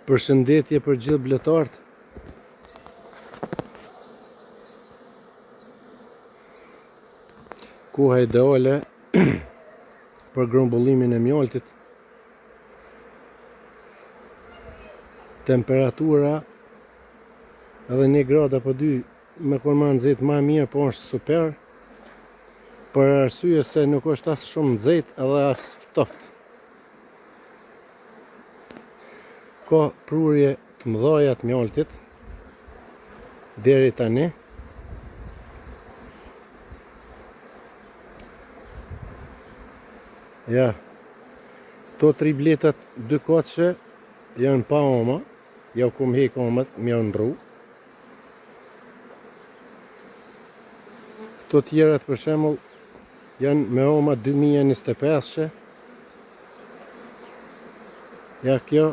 Përshëndetje për gjithë bletarët. Koha ideale për grumbullimin e mjaltit. Temperatura edhe 1 grad apo 2 me kur ma nxehtë ma mirë, po është super. Për arsye se nuk është as shumë nxehtë edhe as ftoftë. Ka prurje të mëdhaja të mjaltit deri tani. Ja, to 3 bletat 2 katshe janë pa oma, ja u kum hek omat, më janë ndru. Këto tjerat për shembull janë me oma 2025. Ja, kjo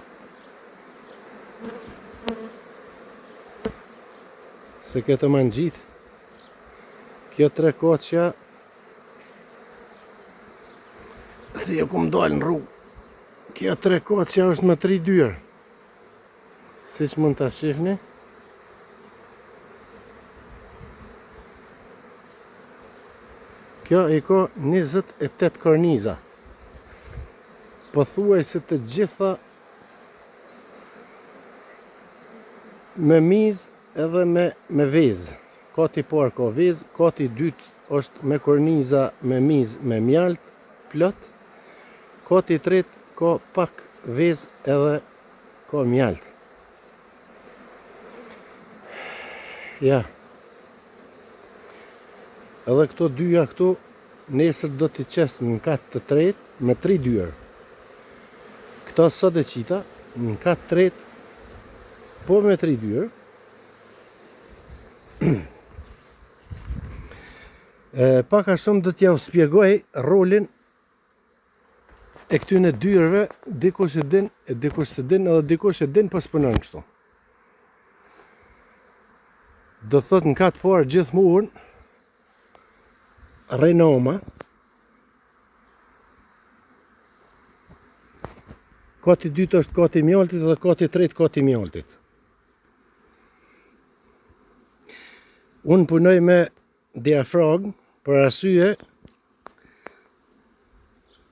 se këtë më në gjitë. Kjo 3 katsja se jo kum dalë në rrugë. Kjo 3 katsja është me 3 dyrë. Si që mund të shihni. Kjo i ka 28 korniza. Pothuaj se të gjitha me mizë edhe me vezë. Kati parë ka vezë, kati dytë është me korniza me mizë me mjalt, plot. Kati tretë ka pak vezë edhe ka mjalt. Ja. Edhe këto dyja këtu nesër do t'i qesë në kat të tretë me 3 dyrë. Këta sot e qita në kat tretë po me 3 dyrë. Paka shumë do t'ja u spjegoj rolin e këtyne dyrëve, dikush e din edhe dikush e din po s'punon kështu. Do thot në katë parë gjithmonë rejnë oma. Kati dytë është kati mjaltit dhe kati tretë kati mjaltit. Unë punoj me diafragmë për arsye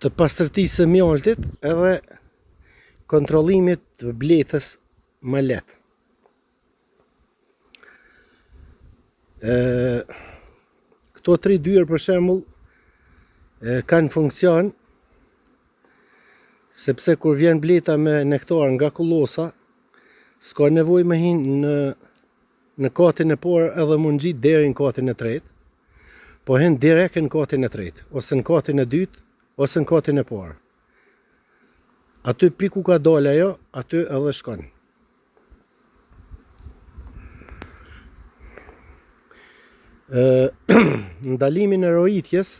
të pastërtisë së mjaltit edhe kontrollimit të bletës më lehtë. Këto 3 dyrë për shembull kanë funksion sepse kur vjen bleta me nektar nga kullosa, s'ka nevojë me hinë në katin e parë edhe mund gjit deri në katin e tretë, po hen direkt në katin e tretë, ose në katin e dytë, ose në katin e parë. Aty piku ka dalë ajo, aty edhe shkon. Ndalimin e rojitjes,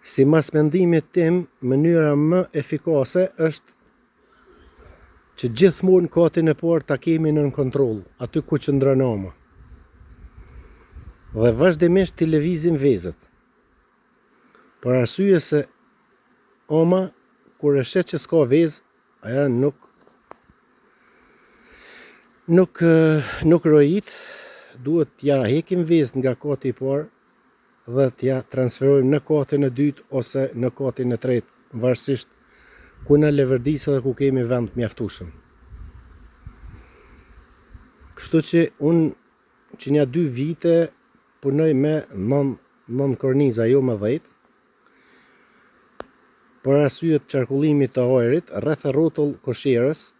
si mas mendimit tim, mënyra më efikase është që gjithmonë katin e parë ta kemi nën kontroll, aty ku qëndron oma. Dhe vazhdimisht t'i lëvizim vezët. Për arsye se oma kur e shet që s'ka vezë, aja nuk rojit, duhet t'ja hekim vezë nga kati i parë dhe t'ja transferojmë në katin e dytë ose në katin e tretë, varësisht ku në levërdisë dhe ku kemi vend mjaftueshëm. Kështu që unë që nja 2 vite punoj me 9 korniza, jo me 10. Për arsye të qarkullimit të ajrit, rreth e rrotull kosherës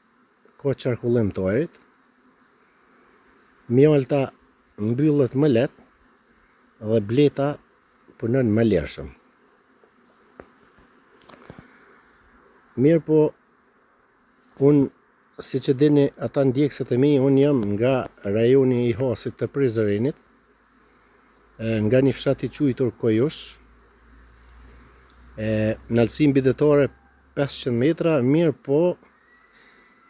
ka qarkullim të ajrit. Mjalta mbyllet më lehtë dhe bleta punon më lirshëm. Mirë po, unë, si që dini ata ndjekësit e mi, unë jam nga rajoni i Hasit të Prizrenit, nga një fshat i quajtur Kojush, në altësi mbydetare 500 metra, mirë po,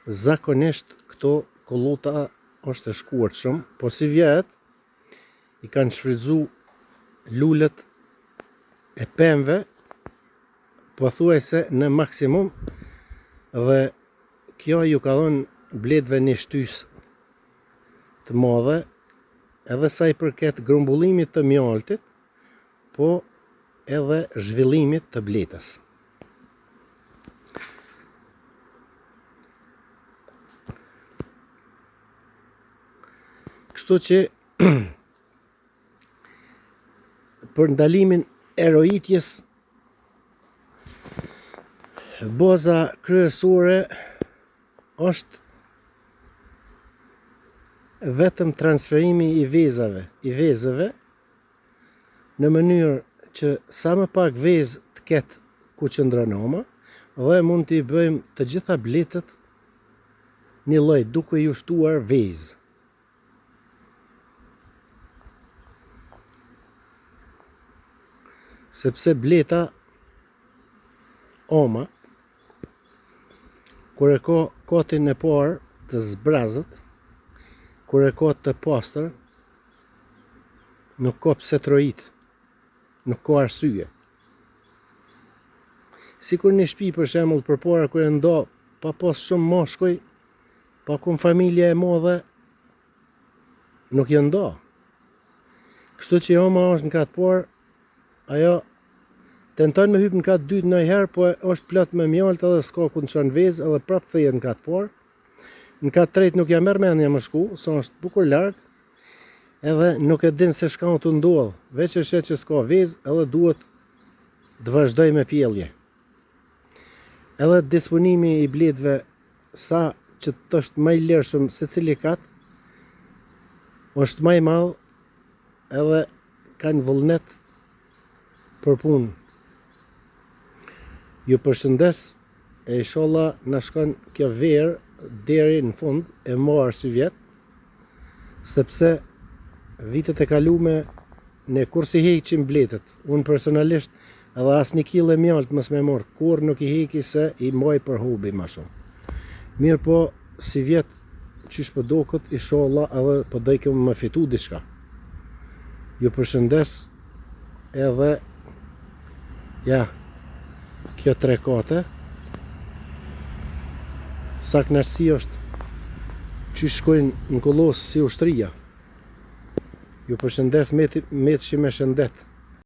zakonisht këto kolluta është e shkuart shumë, po si vjet i kanë shfrytzu lulët e pemëve pothuajse në maksimum dhe kjo ju ka dhënë bletëve një shtysë të madhe, edhe sa i përket grumbullimit të mjaltit, po edhe zhvillimit të bletës. Kështu që për ndalimin e rojitjes, baza kryesore është vetëm transferimi i vezëve në mënyrë që sa më pak vezë të ketë ku qëndronoma dhe mund t'i bëjmë të gjitha bletët një lloj duke ju shtuar vezë. Sepse bleta oma, kur e ka kotin e parë të zbrazët, kur e ka të pastër, nuk ka pse të rojit, nuk ka arsye. Sikur një shtëpi për shembull përpara kur e nda pa pas shumë mashkuj, pa kun familje e madhe, nuk jo nda. Kështu që oma është në katë parë, ajo tenton me hyp në katë dytë ndonjëherë, po është plot me mjalt edhe s'ka ku të çon vezë edhe prap kthehet në katë parë. Në katë tretë nuk ja merr mendja më shku, sa është bukur larg, edhe nuk e din se çka u ndodh, veç e shet që s'ka vezë edhe duhet të vazhdoj me pjellje. Edhe disponimi i bletëve sa që të është më i lirshëm secili kat, është më i madh edhe kanë vullnet për punë. Ju përshëndes e inshallah na shkon kjo verë deri në fund e marë si vjetë, sepse vitet e kalume ne kur si heqim bletët. Unë personalisht edhe as një kile mjalt mës me morë, kur nuk i heqi se i mbaj për hobi ma shumë. Mirë po, si vjetë qysh për dokët, inshallah edhe për dojkëm më fitu diçka. Ju përshëndes edhe ja, kjo 3 kate, sa knaqësi është që shkojnë në Kolosë si ushtria. Ju përshëndes me të shi me shëndet.